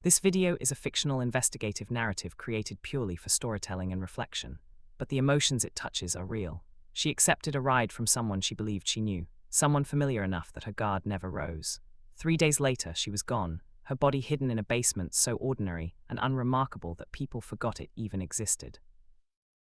This video is a fictional investigative narrative created purely for storytelling and reflection, but the emotions it touches are real. She accepted a ride from someone she believed she knew, someone familiar enough that her guard never rose. 3 days later, she was gone, her body hidden in a basement so ordinary and unremarkable that people forgot it even existed.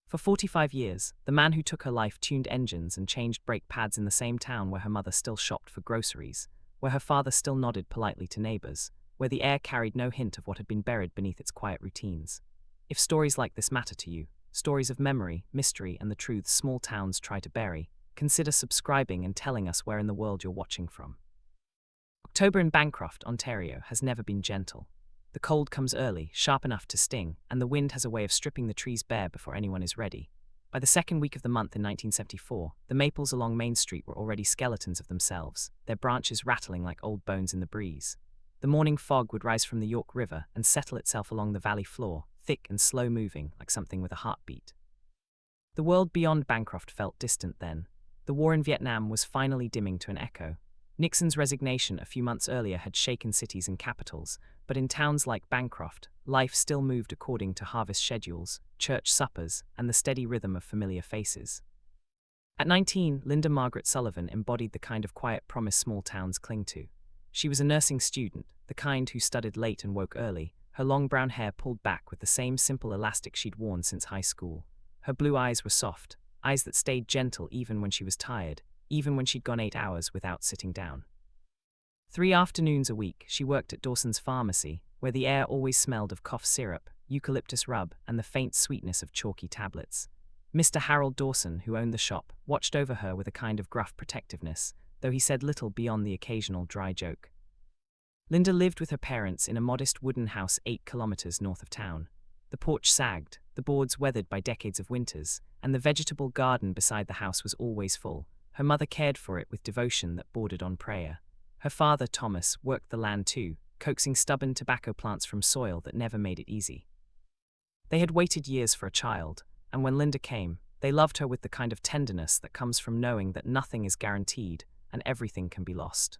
For 45 years, the man who took her life tuned engines and changed brake pads in the same town where her mother still shopped for groceries, where her father still nodded politely to neighbors, where the air carried no hint of what had been buried beneath its quiet routines. If stories like this matter to you, stories of memory, mystery, and the truths small towns try to bury, consider subscribing and telling us where in the world you're watching from. October in Bancroft, Ontario, has never been gentle. The cold comes early, sharp enough to sting, and the wind has a way of stripping the trees bare before anyone is ready. By the second week of the month in 1974, the maples along Main Street were already skeletons of themselves, their branches rattling like old bones in the breeze. The morning fog would rise from the York River and settle itself along the valley floor, thick and slow-moving, like something with a heartbeat. The world beyond Bancroft felt distant then. The war in Vietnam was finally dimming to an echo. Nixon's resignation a few months earlier had shaken cities and capitals, but in towns like Bancroft, life still moved according to harvest schedules, church suppers, and the steady rhythm of familiar faces. At 19, Linda Margaret Sullivan embodied the kind of quiet promise small towns cling to. She was a nursing student, the kind who studied late and woke early, her long brown hair pulled back with the same simple elastic she'd worn since high school. Her blue eyes were soft, eyes that stayed gentle even when she was tired, even when she'd gone 8 hours without sitting down. 3 afternoons a week, she worked at Dawson's Pharmacy, where the air always smelled of cough syrup, eucalyptus rub, and the faint sweetness of chalky tablets. Mr. Harold Dawson, who owned the shop, watched over her with a kind of gruff protectiveness, though he said little beyond the occasional dry joke. Linda lived with her parents in a modest wooden house 8 kilometers north of town. The porch sagged, the boards weathered by decades of winters, and the vegetable garden beside the house was always full. Her mother cared for it with devotion that bordered on prayer. Her father, Thomas, worked the land too, coaxing stubborn tobacco plants from soil that never made it easy. They had waited years for a child, and when Linda came, they loved her with the kind of tenderness that comes from knowing that nothing is guaranteed and everything can be lost.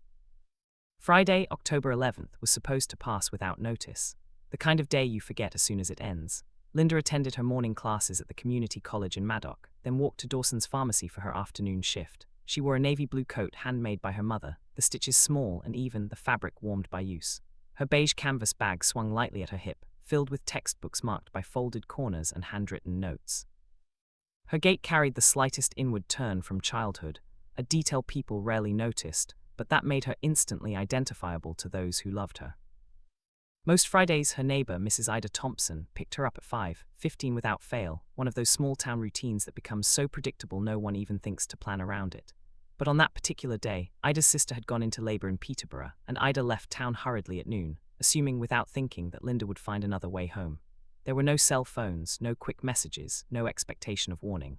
Friday, October 11th, was supposed to pass without notice, the kind of day you forget as soon as it ends. Linda attended her morning classes at the community college in Maddock, then walked to Dawson's Pharmacy for her afternoon shift. She wore a navy blue coat handmade by her mother, the stitches small and even, the fabric warmed by use. Her beige canvas bag swung lightly at her hip, filled with textbooks marked by folded corners and handwritten notes. Her gait carried the slightest inward turn from childhood, a detail people rarely noticed, but that made her instantly identifiable to those who loved her. Most Fridays, her neighbor, Mrs. Ida Thompson, picked her up at 5:15 without fail, one of those small-town routines that becomes so predictable no one even thinks to plan around it. But on that particular day, Ida's sister had gone into labor in Peterborough, and Ida left town hurriedly at noon, assuming without thinking that Linda would find another way home. There were no cell phones, no quick messages, no expectation of warning.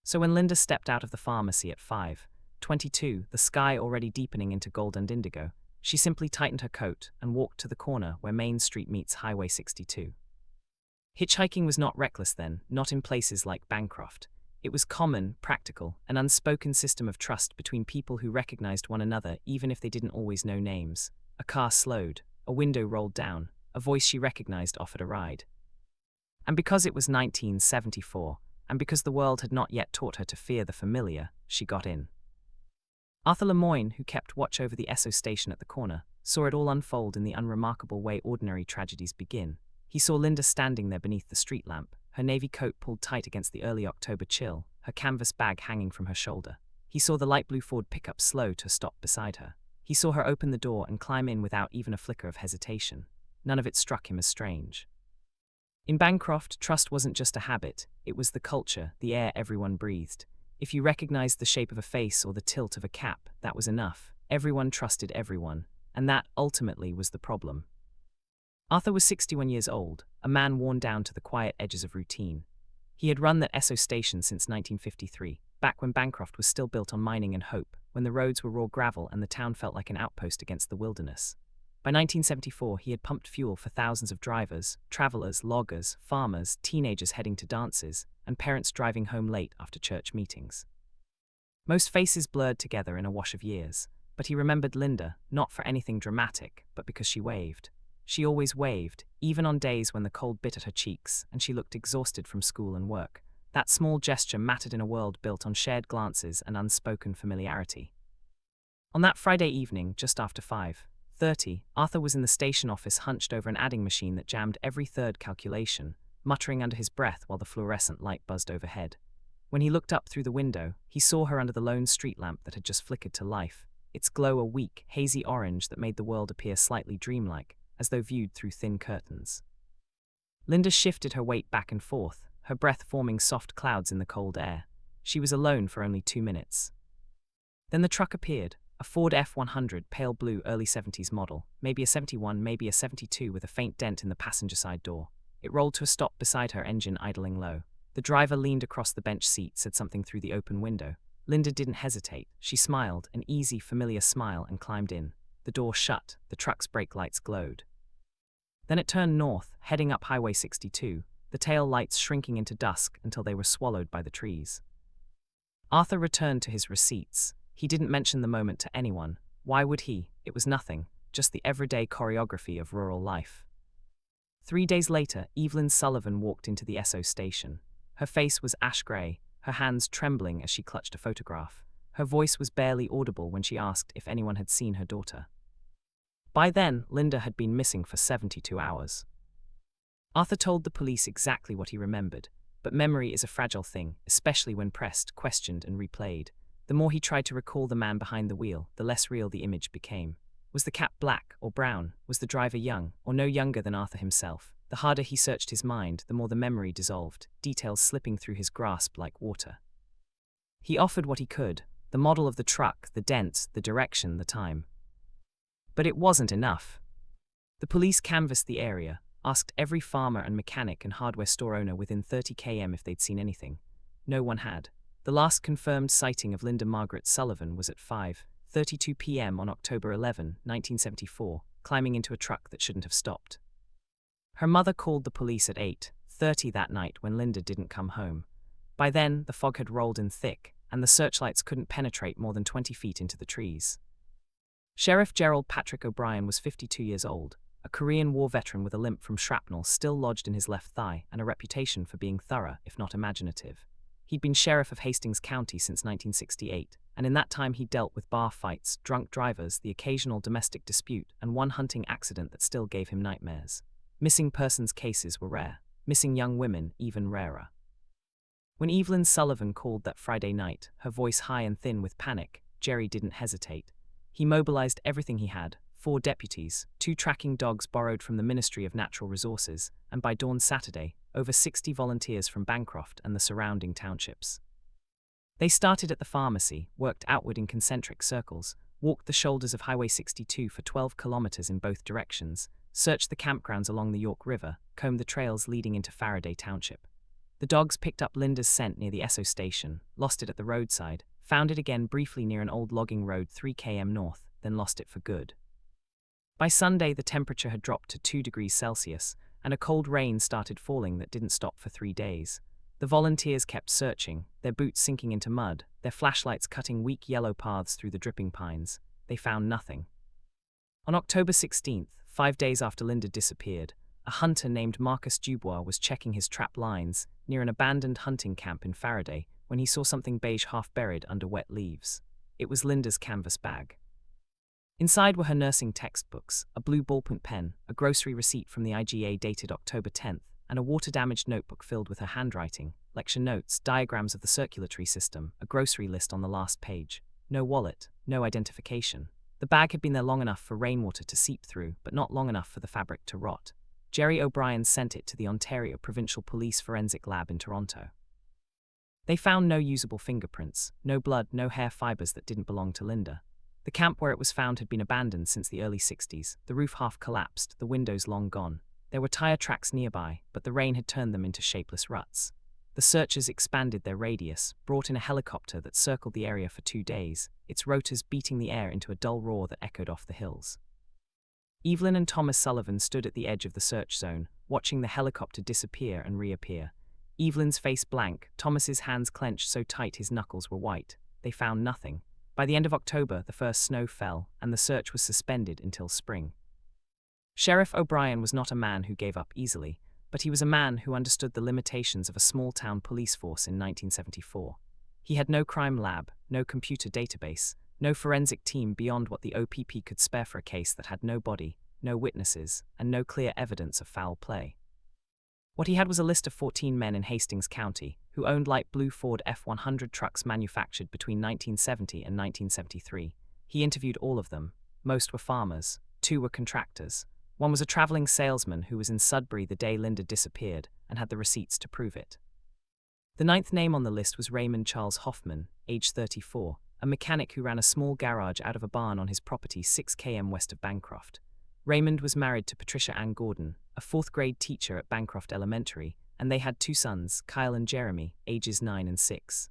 So when Linda stepped out of the pharmacy at 5:22, the sky already deepening into gold and indigo, she simply tightened her coat and walked to the corner where Main Street meets Highway 62. Hitchhiking was not reckless then, not in places like Bancroft. It was common, practical, an unspoken system of trust between people who recognized one another even if they didn't always know names. A car slowed, a window rolled down, a voice she recognized offered a ride. And because it was 1974, and because the world had not yet taught her to fear the familiar, she got in. Arthur Lemoyne, who kept watch over the Esso station at the corner, saw it all unfold in the unremarkable way ordinary tragedies begin. He saw Linda standing there beneath the street lamp, her navy coat pulled tight against the early October chill, her canvas bag hanging from her shoulder. He saw the light blue Ford pickup slow to a stop beside her. He saw her open the door and climb in without even a flicker of hesitation. None of it struck him as strange. In Bancroft, trust wasn't just a habit, it was the culture, the air everyone breathed. If you recognized the shape of a face or the tilt of a cap, that was enough. Everyone trusted everyone, and that, ultimately, was the problem. Arthur was 61 years old, a man worn down to the quiet edges of routine. He had run that Esso station since 1953, back when Bancroft was still built on mining and hope, when the roads were raw gravel and the town felt like an outpost against the wilderness. By 1974, he had pumped fuel for thousands of drivers, travelers, loggers, farmers, teenagers heading to dances, and parents driving home late after church meetings. Most faces blurred together in a wash of years, but he remembered Linda, not for anything dramatic, but because she waved. She always waved, even on days when the cold bit at her cheeks and she looked exhausted from school and work. That small gesture mattered in a world built on shared glances and unspoken familiarity. On that Friday evening, just after 5:30, Arthur was in the station office hunched over an adding machine that jammed every third calculation, muttering under his breath while the fluorescent light buzzed overhead. When he looked up through the window, he saw her under the lone street lamp that had just flickered to life, its glow a weak, hazy orange that made the world appear slightly dreamlike, as though viewed through thin curtains. Linda shifted her weight back and forth, her breath forming soft clouds in the cold air. She was alone for only 2 minutes. Then the truck appeared, a Ford F-100 pale blue early 70s model, maybe a 71, maybe a 72 with a faint dent in the passenger side door. It rolled to a stop beside her, engine idling low. The driver leaned across the bench seat, said something through the open window. Linda didn't hesitate. She smiled, an easy, familiar smile, and climbed in. The door shut, the truck's brake lights glowed. Then it turned north, heading up Highway 62, the tail lights shrinking into dusk until they were swallowed by the trees. Arthur returned to his receipts. He didn't mention the moment to anyone. Why would he? It was nothing, just the everyday choreography of rural life. 3 days later, Evelyn Sullivan walked into the Esso station. Her face was ash-grey, her hands trembling as she clutched a photograph. Her voice was barely audible when she asked if anyone had seen her daughter. By then, Linda had been missing for 72 hours. Arthur told the police exactly what he remembered, but memory is a fragile thing, especially when pressed, questioned, and replayed. The more he tried to recall the man behind the wheel, the less real the image became. Was the cap black or brown? Was the driver young, or no younger than Arthur himself? The harder he searched his mind, the more the memory dissolved, details slipping through his grasp like water. He offered what he could, the model of the truck, the dents, the direction, the time. But it wasn't enough. The police canvassed the area, asked every farmer and mechanic and hardware store owner within 30 km if they'd seen anything. No one had. The last confirmed sighting of Linda Margaret Sullivan was at 5:32 p.m. on October 11, 1974, climbing into a truck that shouldn't have stopped. Her mother called the police at 8:30 that night when Linda didn't come home. By then, the fog had rolled in thick, and the searchlights couldn't penetrate more than 20 feet into the trees. Sheriff Gerald Patrick O'Brien was 52 years old, a Korean War veteran with a limp from shrapnel still lodged in his left thigh and a reputation for being thorough, if not imaginative. He'd been sheriff of Hastings County since 1968, and in that time he'd dealt with bar fights, drunk drivers, the occasional domestic dispute, and one hunting accident that still gave him nightmares. Missing persons cases were rare, missing young women even rarer. When Evelyn Sullivan called that Friday night, her voice high and thin with panic, Jerry didn't hesitate. He mobilized everything he had, 4 deputies, 2 tracking dogs borrowed from the Ministry of Natural Resources, and by dawn Saturday, over 60 volunteers from Bancroft and the surrounding townships. They started at the pharmacy, worked outward in concentric circles, walked the shoulders of Highway 62 for 12 kilometers in both directions, searched the campgrounds along the York River, combed the trails leading into Faraday Township. The dogs picked up Linda's scent near the Esso station, lost it at the roadside, found it again briefly near an old logging road 3 km north, then lost it for good. By Sunday, the temperature had dropped to 2 degrees Celsius, and a cold rain started falling that didn't stop for 3 days. The volunteers kept searching, their boots sinking into mud, their flashlights cutting weak yellow paths through the dripping pines. They found nothing. On October 16th, 5 days after Linda disappeared, a hunter named Marcus Dubois was checking his trap lines near an abandoned hunting camp in Faraday when he saw something beige half buried under wet leaves. It was Linda's canvas bag. Inside were her nursing textbooks, a blue ballpoint pen, a grocery receipt from the IGA dated October 10th, and a water-damaged notebook filled with her handwriting, lecture notes, diagrams of the circulatory system, a grocery list on the last page. No wallet, no identification. The bag had been there long enough for rainwater to seep through, but not long enough for the fabric to rot. Jerry O'Brien sent it to the Ontario Provincial Police Forensic Lab in Toronto. They found no usable fingerprints, no blood, no hair fibers that didn't belong to Linda. The camp where it was found had been abandoned since the early 60s, the roof half collapsed, the windows long gone. There were tire tracks nearby, but the rain had turned them into shapeless ruts. The searchers expanded their radius, brought in a helicopter that circled the area for 2 days, its rotors beating the air into a dull roar that echoed off the hills. Evelyn and Thomas Sullivan stood at the edge of the search zone, watching the helicopter disappear and reappear. Evelyn's face blank, Thomas's hands clenched so tight his knuckles were white. They found nothing. By the end of October, the first snow fell, and the search was suspended until spring. Sheriff O'Brien was not a man who gave up easily, but he was a man who understood the limitations of a small-town police force in 1974. He had no crime lab, no computer database, no forensic team beyond what the OPP could spare for a case that had no body, no witnesses, and no clear evidence of foul play. What he had was a list of 14 men in Hastings County who owned light blue Ford F-100 trucks manufactured between 1970 and 1973. He interviewed all of them. Most were farmers, 2 were contractors. One was a traveling salesman who was in Sudbury the day Linda disappeared and had the receipts to prove it. The 9th name on the list was Raymond Charles Hoffmann, age 34, a mechanic who ran a small garage out of a barn on his property 6 km west of Bancroft. Raymond was married to Patricia Ann Gordon, a 4th-grade teacher at Bancroft Elementary, and they had 2 sons, Kyle and Jeremy, ages 9 and 6.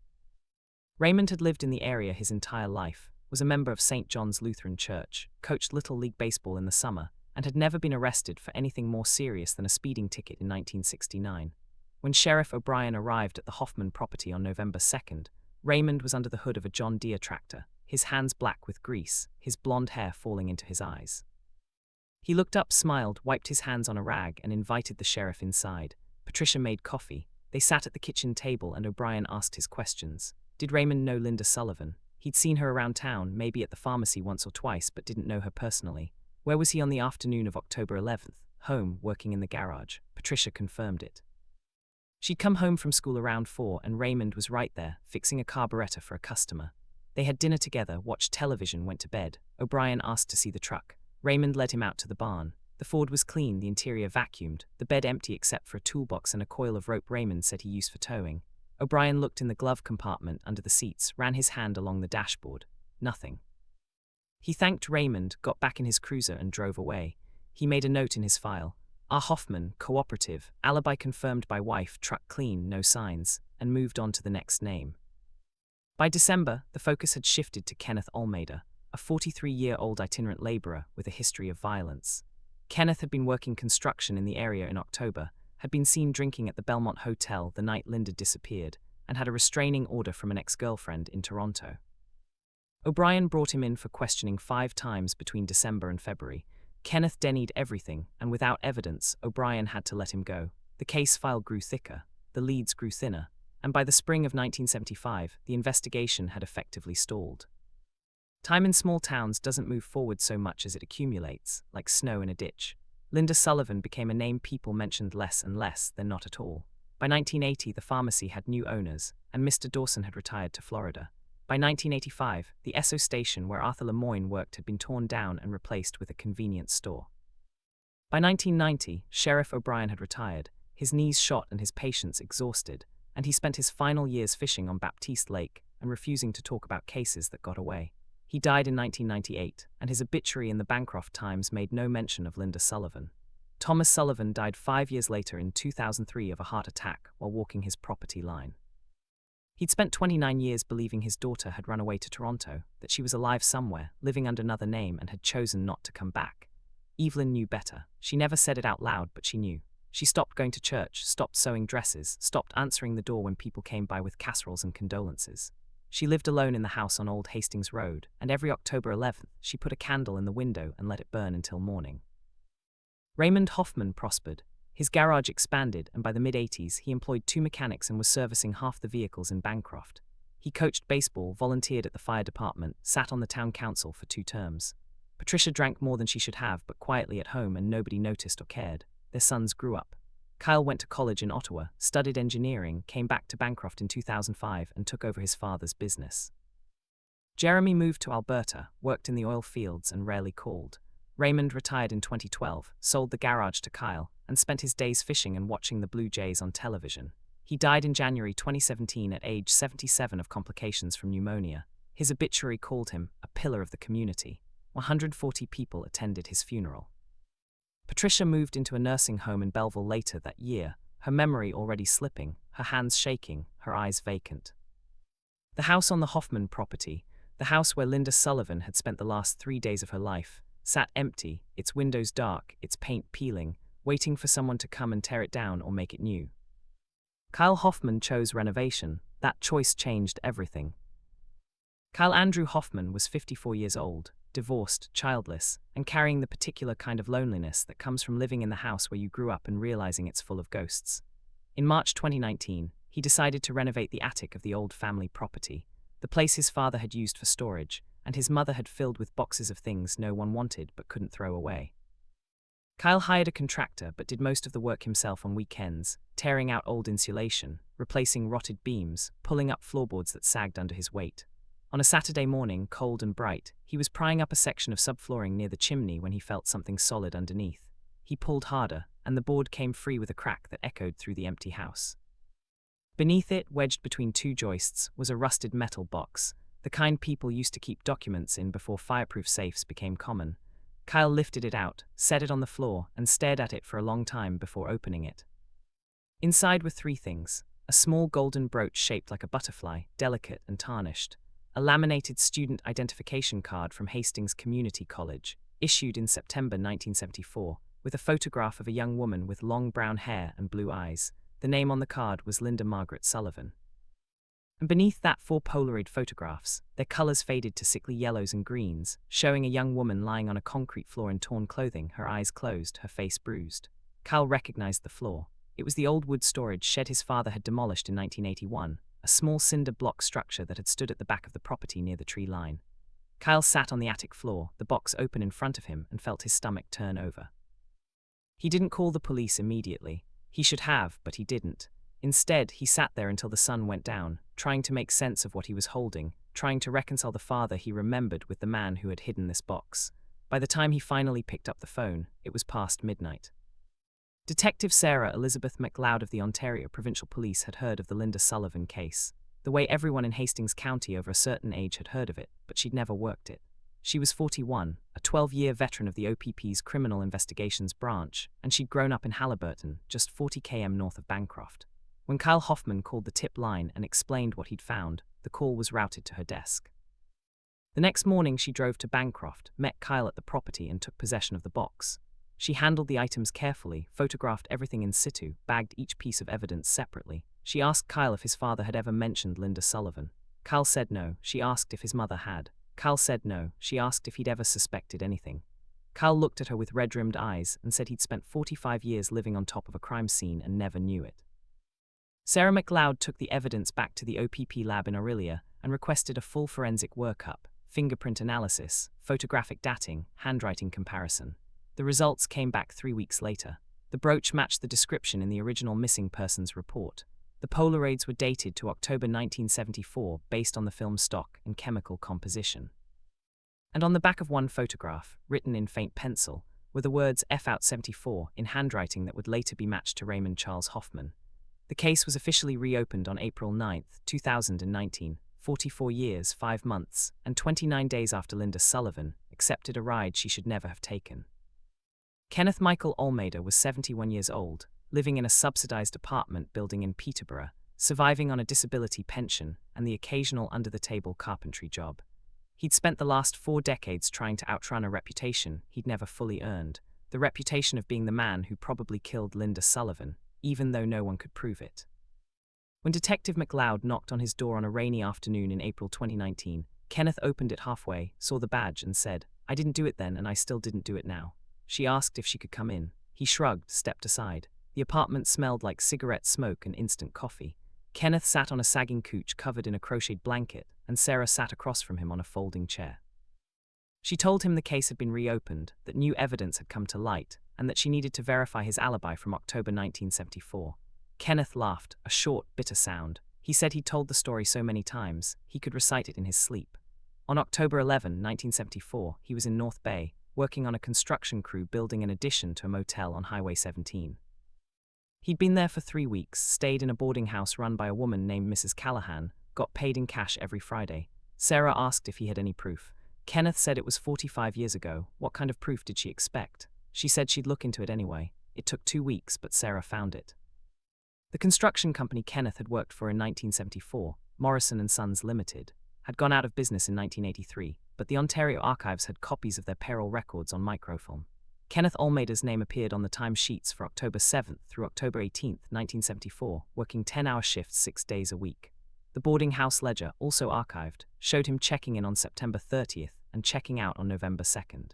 Raymond had lived in the area his entire life, was a member of St. John's Lutheran Church, coached Little League Baseball in the summer, and had never been arrested for anything more serious than a speeding ticket in 1969. When Sheriff O'Brien arrived at the Hoffmann property on November 2nd, Raymond was under the hood of a John Deere tractor, his hands black with grease, his blonde hair falling into his eyes. He looked up, smiled, wiped his hands on a rag, and invited the sheriff inside. Patricia made coffee. They sat at the kitchen table and O'Brien asked his questions. Did Raymond know Linda Sullivan? He'd seen her around town, maybe at the pharmacy once or twice, but didn't know her personally. Where was he on the afternoon of October 11th? Home, working in the garage. Patricia confirmed it. She'd come home from school around 4 and Raymond was right there, fixing a carburetor for a customer. They had dinner together, watched television, went to bed. O'Brien asked to see the truck. Raymond led him out to the barn. The Ford was clean, the interior vacuumed, the bed empty except for a toolbox and a coil of rope Raymond said he used for towing. O'Brien looked in the glove compartment under the seats, ran his hand along the dashboard. Nothing. He thanked Raymond, got back in his cruiser and drove away. He made a note in his file. R. Hoffmann, cooperative, alibi confirmed by wife, truck clean, no signs, and moved on to the next name. By December, the focus had shifted to Kenneth Almeida, a 43-year-old itinerant laborer with a history of violence. Kenneth had been working construction in the area in October, had been seen drinking at the Belmont Hotel the night Linda disappeared, and had a restraining order from an ex-girlfriend in Toronto. O'Brien brought him in for questioning 5 times between December and February. Kenneth denied everything, and without evidence, O'Brien had to let him go. The case file grew thicker, the leads grew thinner, and by the spring of 1975, the investigation had effectively stalled. Time in small towns doesn't move forward so much as it accumulates, like snow in a ditch. Linda Sullivan became a name people mentioned less and less than not at all. By 1980, the pharmacy had new owners, and Mr. Dawson had retired to Florida. By 1985, the Esso station where Arthur Lemoyne worked had been torn down and replaced with a convenience store. By 1990, Sheriff O'Brien had retired, his knees shot and his patience exhausted, and he spent his final years fishing on Baptiste Lake and refusing to talk about cases that got away. He died in 1998, and his obituary in the Bancroft Times made no mention of Linda Sullivan. Thomas Sullivan died 5 years later in 2003 of a heart attack while walking his property line. He'd spent 29 years believing his daughter had run away to Toronto, that she was alive somewhere, living under another name, and had chosen not to come back. Evelyn knew better. She never said it out loud, but she knew. She stopped going to church, stopped sewing dresses, stopped answering the door when people came by with casseroles and condolences. She lived alone in the house on Old Hastings Road, and every October 11th, she put a candle in the window and let it burn until morning. Raymond Hoffmann prospered. His garage expanded, and by the mid-80s, he employed 2 mechanics and was servicing half the vehicles in Bancroft. He coached baseball, volunteered at the fire department, sat on the town council for 2 terms. Patricia drank more than she should have, but quietly at home, and nobody noticed or cared. Their sons grew up. Kyle went to college in Ottawa, studied engineering, came back to Bancroft in 2005 and took over his father's business. Jeremy moved to Alberta, worked in the oil fields and rarely called. Raymond retired in 2012, sold the garage to Kyle, and spent his days fishing and watching the Blue Jays on television. He died in January 2017 at age 77 of complications from pneumonia. His obituary called him a pillar of the community. 140 people attended his funeral. Patricia moved into a nursing home in Belleville later that year, her memory already slipping, her hands shaking, her eyes vacant. The house on the Hoffmann property, the house where Linda Sullivan had spent the last 3 days of her life, sat empty, its windows dark, its paint peeling, waiting for someone to come and tear it down or make it new. Kyle Hoffmann chose renovation. That choice changed everything. Kyle Andrew Hoffmann was 54 years old. divorced, childless, and carrying the particular kind of loneliness that comes from living in the house where you grew up and realizing it's full of ghosts. In March 2019, he decided to renovate the attic of the old family property, the place his father had used for storage, and his mother had filled with boxes of things no one wanted but couldn't throw away. Kyle hired a contractor but did most of the work himself on weekends, tearing out old insulation, replacing rotted beams, pulling up floorboards that sagged under his weight. On a Saturday morning, cold and bright, he was prying up a section of subflooring near the chimney when he felt something solid underneath. He pulled harder, and the board came free with a crack that echoed through the empty house. Beneath it, wedged between two joists, was a rusted metal box, the kind people used to keep documents in before fireproof safes became common. Kyle lifted it out, set it on the floor, and stared at it for a long time before opening it. Inside were three things: a small golden brooch shaped like a butterfly, delicate and tarnished, a laminated student identification card from Hastings Community College, issued in September 1974, with a photograph of a young woman with long brown hair and blue eyes. The name on the card was Linda Margaret Sullivan. And beneath that, 4 Polaroid photographs, their colors faded to sickly yellows and greens, showing a young woman lying on a concrete floor in torn clothing, her eyes closed, her face bruised. Kyle recognized the floor. It was the old wood storage shed his father had demolished in 1981, a small cinder block structure that had stood at the back of the property near the tree line. Kyle sat on the attic floor, the box open in front of him, and felt his stomach turn over. He didn't call the police immediately. He should have, but he didn't. Instead, he sat there until the sun went down, trying to make sense of what he was holding, trying to reconcile the father he remembered with the man who had hidden this box. By the time he finally picked up the phone, it was past midnight. Detective Sarah Elizabeth McLeod of the Ontario Provincial Police had heard of the Linda Sullivan case, the way everyone in Hastings County over a certain age had heard of it, but she'd never worked it. She was 41, a 12-year veteran of the OPP's Criminal Investigations branch, and she'd grown up in Haliburton, just 40 km north of Bancroft. When Kyle Hoffmann called the tip line and explained what he'd found, the call was routed to her desk. The next morning she drove to Bancroft, met Kyle at the property and took possession of the box. She handled the items carefully, photographed everything in situ, bagged each piece of evidence separately. She asked Kyle if his father had ever mentioned Linda Sullivan. Kyle said no. She asked if his mother had. Kyle said no. She asked if he'd ever suspected anything. Kyle looked at her with red-rimmed eyes and said he'd spent 45 years living on top of a crime scene and never knew it. Sarah McLeod took the evidence back to the OPP lab in Orillia and requested a full forensic workup, fingerprint analysis, photographic dating, handwriting comparison. The results came back 3 weeks later. The brooch matched the description in the original missing persons report. The Polaroids were dated to October 1974 based on the film stock and chemical composition. And on the back of one photograph, written in faint pencil, were the words F-out-74 in handwriting that would later be matched to Raymond Charles Hoffmann. The case was officially reopened on April 9, 2019, 44 years, 5 months, and 29 days after Linda Sullivan accepted a ride she should never have taken. Kenneth Michael Almeida was 71 years old, living in a subsidized apartment building in Peterborough, surviving on a disability pension and the occasional under-the-table carpentry job. He'd spent the last 4 decades trying to outrun a reputation he'd never fully earned, the reputation of being the man who probably killed Linda Sullivan, even though no one could prove it. When Detective McLeod knocked on his door on a rainy afternoon in April 2019, Kenneth opened it halfway, saw the badge, and said, "I didn't do it then, and I still didn't do it now." She asked if she could come in. He shrugged, stepped aside. The apartment smelled like cigarette smoke and instant coffee. Kenneth sat on a sagging couch covered in a crocheted blanket, and Sarah sat across from him on a folding chair. She told him the case had been reopened, that new evidence had come to light, and that she needed to verify his alibi from October 1974. Kenneth laughed, a short, bitter sound. He said he'd told the story so many times, he could recite it in his sleep. On October 11, 1974, he was in North Bay, working on a construction crew building an addition to a motel on Highway 17. He'd been there for 3 weeks, stayed in a boarding house run by a woman named Mrs. Callahan, got paid in cash every Friday. Sarah asked if he had any proof. Kenneth said it was 45 years ago. What kind of proof did she expect? She said she'd look into it anyway. It took 2 weeks, but Sarah found it. The construction company Kenneth had worked for in 1974, Morrison & Sons Limited, had gone out of business in 1983, but the Ontario Archives had copies of their payroll records on microfilm. Kenneth Almeida's name appeared on the timesheets for October 7th through October 18th, 1974, working 10-hour shifts 6 days a week. The boarding house ledger, also archived, showed him checking in on September 30th and checking out on November 2nd.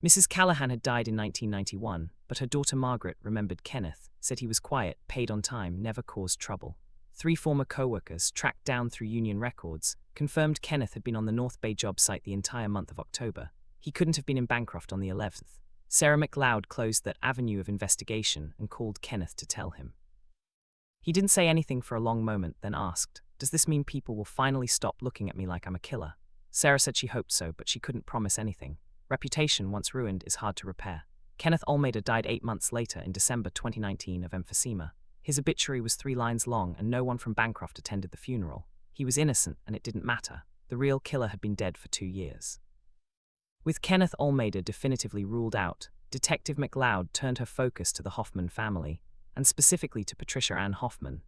Mrs. Callahan had died in 1991, but her daughter Margaret remembered Kenneth, said he was quiet, paid on time, never caused trouble. 3 former co-workers, tracked down through union records, confirmed Kenneth had been on the North Bay job site the entire month of October. He couldn't have been in Bancroft on the 11th. Sarah McLeod closed that avenue of investigation and called Kenneth to tell him. He didn't say anything for a long moment, then asked, "Does this mean people will finally stop looking at me like I'm a killer?" Sarah said she hoped so, but she couldn't promise anything. Reputation, once ruined, is hard to repair. Kenneth Olmader died 8 months later in December 2019 of emphysema. His obituary was 3 lines long and no one from Bancroft attended the funeral. He was innocent and it didn't matter. The real killer had been dead for 2 years. With Kenneth Olmader definitively ruled out, Detective McLeod turned her focus to the Hoffmann family, and specifically to Patricia Ann Hoffmann,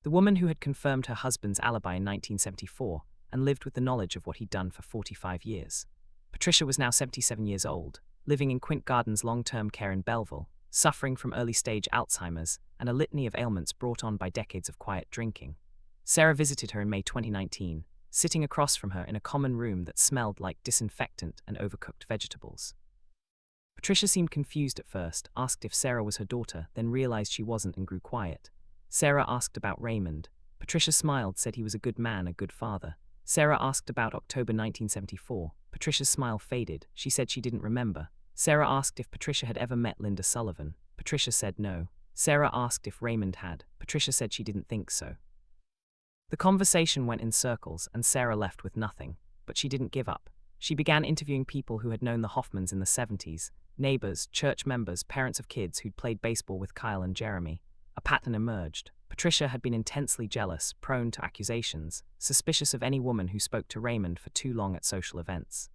the woman who had confirmed her husband's alibi in 1974 and lived with the knowledge of what he'd done for 45 years. Patricia was now 77 years old, living in Quint Gardens long-term care in Belleville, suffering from early-stage Alzheimer's and a litany of ailments brought on by decades of quiet drinking. Sarah visited her in May 2019, sitting across from her in a common room that smelled like disinfectant and overcooked vegetables. Patricia seemed confused at first, asked if Sarah was her daughter, then realized she wasn't and grew quiet. Sarah asked about Raymond. Patricia smiled, said he was a good man, a good father. Sarah asked about October 1974. Patricia's smile faded. She said she didn't remember. Sarah asked if Patricia had ever met Linda Sullivan. Patricia said no. Sarah asked if Raymond had. Patricia said she didn't think so. The conversation went in circles and Sarah left with nothing, but she didn't give up. She began interviewing people who had known the Hoffmanns in the 70s, neighbors, church members, parents of kids who'd played baseball with Kyle and Jeremy. A pattern emerged. Patricia had been intensely jealous, prone to accusations, suspicious of any woman who spoke to Raymond for too long at social events.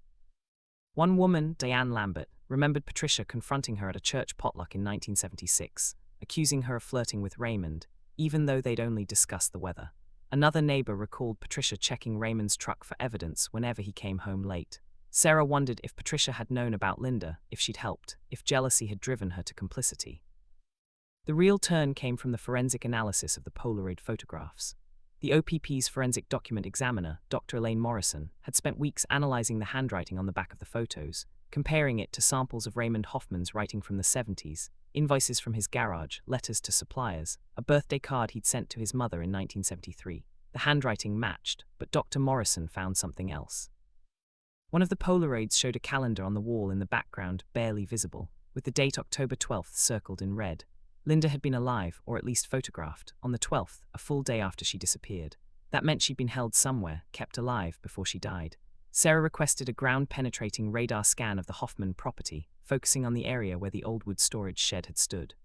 One woman, Diane Lambert, remembered Patricia confronting her at a church potluck in 1976, accusing her of flirting with Raymond, even though they'd only discussed the weather. Another neighbor recalled Patricia checking Raymond's truck for evidence whenever he came home late. Sarah wondered if Patricia had known about Linda, if she'd helped, if jealousy had driven her to complicity. The real turn came from the forensic analysis of the Polaroid photographs. The OPP's forensic document examiner, Dr. Elaine Morrison, had spent weeks analyzing the handwriting on the back of the photos, comparing it to samples of Raymond Hoffmann's writing from the 70s, invoices from his garage, letters to suppliers, a birthday card he'd sent to his mother in 1973. The handwriting matched, but Dr. Morrison found something else. One of the Polaroids showed a calendar on the wall in the background, barely visible, with the date October 12th circled in red. Linda had been alive, or at least photographed, on the 12th, a full day after she disappeared. That meant she'd been held somewhere, kept alive, before she died. Sarah requested a ground-penetrating radar scan of the Hoffmann property, focusing on the area where the old wood storage shed had stood.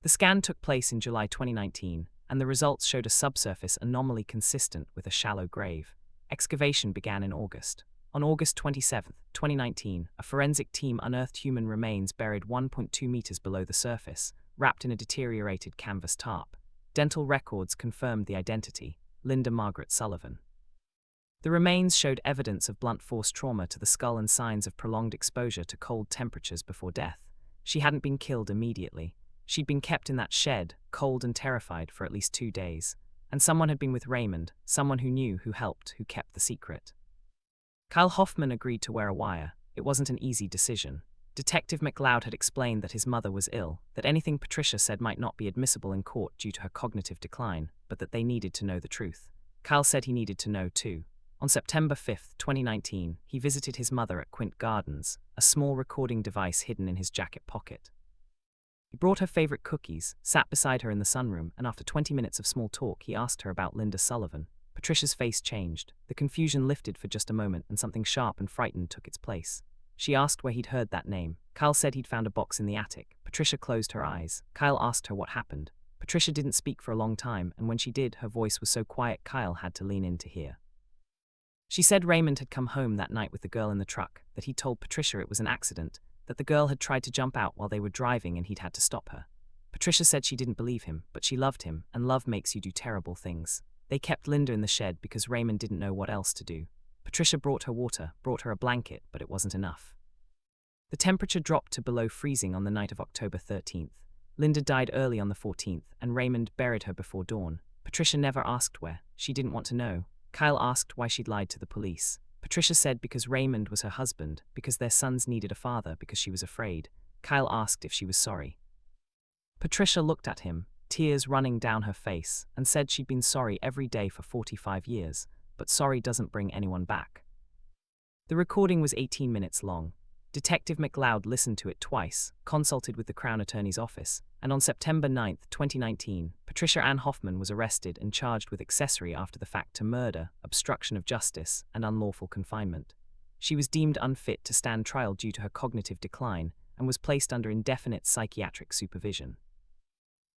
The scan took place in July 2019, and the results showed a subsurface anomaly consistent with a shallow grave. Excavation began in August. On August 27, 2019, a forensic team unearthed human remains buried 1.2 meters below the surface, wrapped in a deteriorated canvas tarp. Dental records confirmed the identity, Linda Margaret Sullivan. The remains showed evidence of blunt force trauma to the skull and signs of prolonged exposure to cold temperatures before death. She hadn't been killed immediately. She'd been kept in that shed, cold and terrified, for at least 2 days. And someone had been with Raymond, someone who knew, who helped, who kept the secret. Kyle Hoffmann agreed to wear a wire. It wasn't an easy decision. Detective McLeod had explained that his mother was ill, that anything Patricia said might not be admissible in court due to her cognitive decline, but that they needed to know the truth. Kyle said he needed to know too. On September 5, 2019, he visited his mother at Quint Gardens, a small recording device hidden in his jacket pocket. He brought her favorite cookies, sat beside her in the sunroom, and after 20 minutes of small talk, he asked her about Linda Sullivan. Patricia's face changed. The confusion lifted for just a moment, and something sharp and frightened took its place. She asked where he'd heard that name. Kyle said he'd found a box in the attic. Patricia closed her eyes. Kyle asked her what happened. Patricia didn't speak for a long time, and when she did, her voice was so quiet Kyle had to lean in to hear. She said Raymond had come home that night with the girl in the truck, that he'd told Patricia it was an accident, that the girl had tried to jump out while they were driving and he'd had to stop her. Patricia said she didn't believe him, but she loved him, and love makes you do terrible things. They kept Linda in the shed because Raymond didn't know what else to do. Patricia brought her water, brought her a blanket, but it wasn't enough. The temperature dropped to below freezing on the night of October 13th. Linda died early on the 14th, and Raymond buried her before dawn. Patricia never asked where. She didn't want to know. Kyle asked why she'd lied to the police. Patricia said because Raymond was her husband, because their sons needed a father, because she was afraid. Kyle asked if she was sorry. Patricia looked at him, tears running down her face, and said she'd been sorry every day for 45 years, but sorry doesn't bring anyone back. The recording was 18 minutes long. Detective McLeod listened to it twice, consulted with the Crown Attorney's office, and on September 9, 2019, Patricia Ann Hoffmann was arrested and charged with accessory after the fact to murder, obstruction of justice, and unlawful confinement. She was deemed unfit to stand trial due to her cognitive decline and was placed under indefinite psychiatric supervision.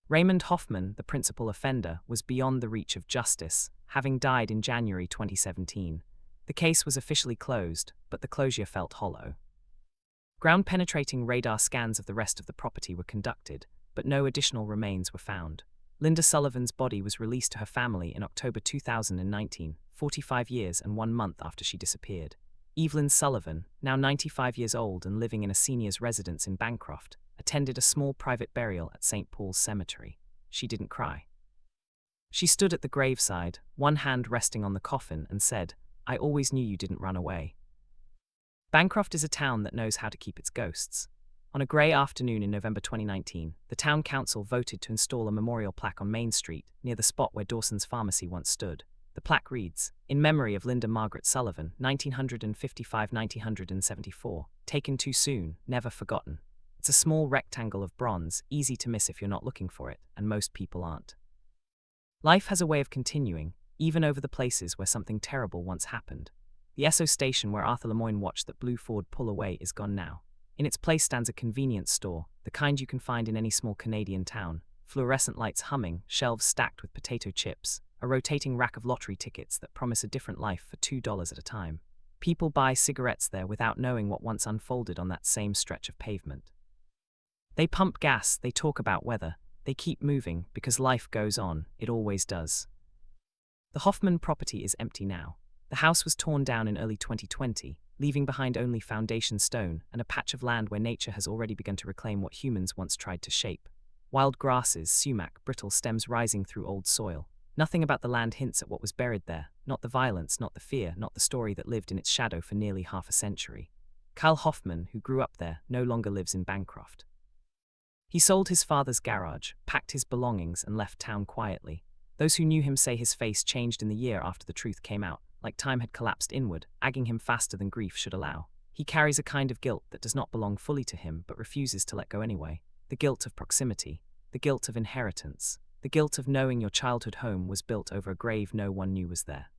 Raymond Hoffmann, the principal offender, was beyond the reach of justice, having died in January 2017. The case was officially closed, but the closure felt hollow. Ground-penetrating radar scans of the rest of the property were conducted, but no additional remains were found. Linda Sullivan's body was released to her family in October 2019, 45 years and 1 month after she disappeared. Evelyn Sullivan, now 95 years old and living in a senior's residence in Bancroft, attended a small private burial at St. Paul's Cemetery. She didn't cry. She stood at the graveside, one hand resting on the coffin, and said, "I always knew you didn't run away." Bancroft is a town that knows how to keep its ghosts. On a grey afternoon in November 2019, the town council voted to install a memorial plaque on Main Street, near the spot where Dawson's Pharmacy once stood. The plaque reads, "In memory of Linda Margaret Sullivan, 1955–1974, taken too soon, never forgotten." It's a small rectangle of bronze, easy to miss if you're not looking for it, and most people aren't. Life has a way of continuing, even over the places where something terrible once happened. The Esso station where Arthur Lemoyne watched that blue Ford pull away is gone now. In its place stands a convenience store, the kind you can find in any small Canadian town, fluorescent lights humming, shelves stacked with potato chips, a rotating rack of lottery tickets that promise a different life for $2 at a time. People buy cigarettes there without knowing what once unfolded on that same stretch of pavement. They pump gas, they talk about weather, they keep moving because life goes on, it always does. The Hoffmann property is empty now. The house was torn down in early 2020, leaving behind only foundation stone and a patch of land where nature has already begun to reclaim what humans once tried to shape. Wild grasses, sumac, brittle stems rising through old soil. Nothing about the land hints at what was buried there, not the violence, not the fear, not the story that lived in its shadow for nearly half a century. Kyle Hoffmann, who grew up there, no longer lives in Bancroft. He sold his father's garage, packed his belongings, and left town quietly. Those who knew him say his face changed in the year after the truth came out, like time had collapsed inward, agging him faster than grief should allow. He carries a kind of guilt that does not belong fully to him but refuses to let go anyway. The guilt of proximity, the guilt of inheritance, the guilt of knowing your childhood home was built over a grave no one knew was there.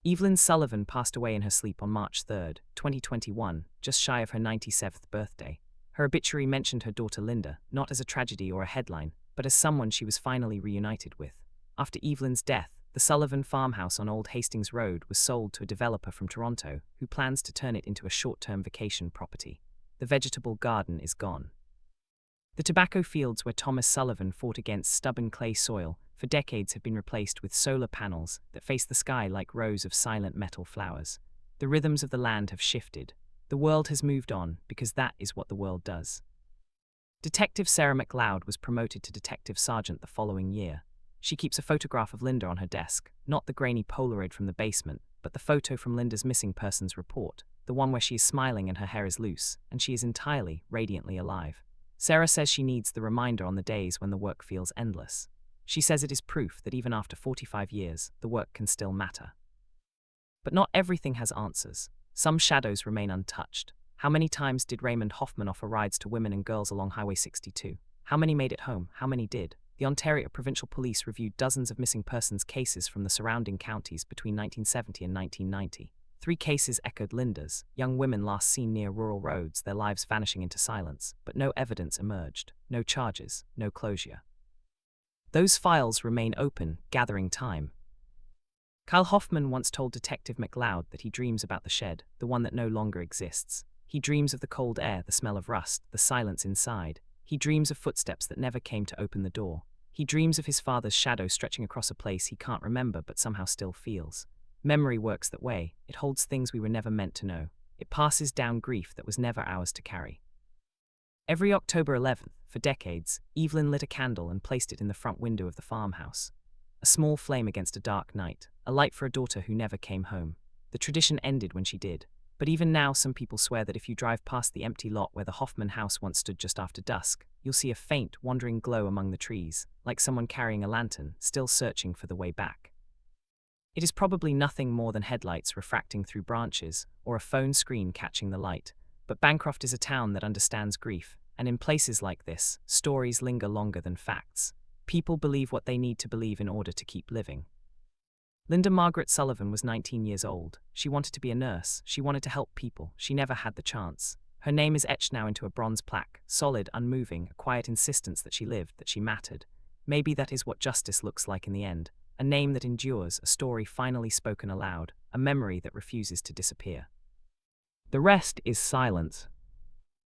Evelyn Sullivan passed away in her sleep on March 3, 2021, just shy of her 97th birthday. Her obituary mentioned her daughter Linda, not as a tragedy or a headline, but as someone she was finally reunited with. After Evelyn's death, the Sullivan farmhouse on Old Hastings Road was sold to a developer from Toronto who plans to turn it into a short-term vacation property. The vegetable garden is gone. The tobacco fields where Thomas Sullivan fought against stubborn clay soil for decades have been replaced with solar panels that face the sky like rows of silent metal flowers. The rhythms of the land have shifted. The world has moved on because that is what the world does. Detective Sarah McLeod was promoted to detective sergeant the following year. She keeps a photograph of Linda on her desk, not the grainy Polaroid from the basement, but the photo from Linda's missing persons report, the one where she is smiling and her hair is loose, and she is entirely, radiantly alive. Sarah says she needs the reminder on the days when the work feels endless. She says it is proof that even after 45 years, the work can still matter. But not everything has answers. Some shadows remain untouched. How many times did Raymond Hoffmann offer rides to women and girls along Highway 62? How many made it home? How many did? The Ontario Provincial Police reviewed dozens of missing persons cases from the surrounding counties between 1970 and 1990. 3 cases echoed Linda's, young women last seen near rural roads, their lives vanishing into silence, but no evidence emerged, no charges, no closure. Those files remain open, gathering time. Kyle Hoffmann once told Detective McLeod that he dreams about the shed, the one that no longer exists. He dreams of the cold air, the smell of rust, the silence inside. He dreams of footsteps that never came to open the door. He dreams of his father's shadow stretching across a place he can't remember but somehow still feels. Memory works that way. It holds things we were never meant to know. It passes down grief that was never ours to carry. Every October 11th, for decades, Evelyn lit a candle and placed it in the front window of the farmhouse. A small flame against a dark night, a light for a daughter who never came home. The tradition ended when she did. But even now, some people swear that if you drive past the empty lot where the Hoffmann house once stood just after dusk, you'll see a faint, wandering glow among the trees, like someone carrying a lantern, still searching for the way back. It is probably nothing more than headlights refracting through branches, or a phone screen catching the light. But Bancroft is a town that understands grief, and in places like this, stories linger longer than facts. People believe what they need to believe in order to keep living. Linda Margaret Sullivan was 19 years old. She wanted to be a nurse. She wanted to help people. She never had the chance. Her name is etched now into a bronze plaque, solid, unmoving, a quiet insistence that she lived, that she mattered. Maybe that is what justice looks like in the end. A name that endures, a story finally spoken aloud, a memory that refuses to disappear. The rest is silence.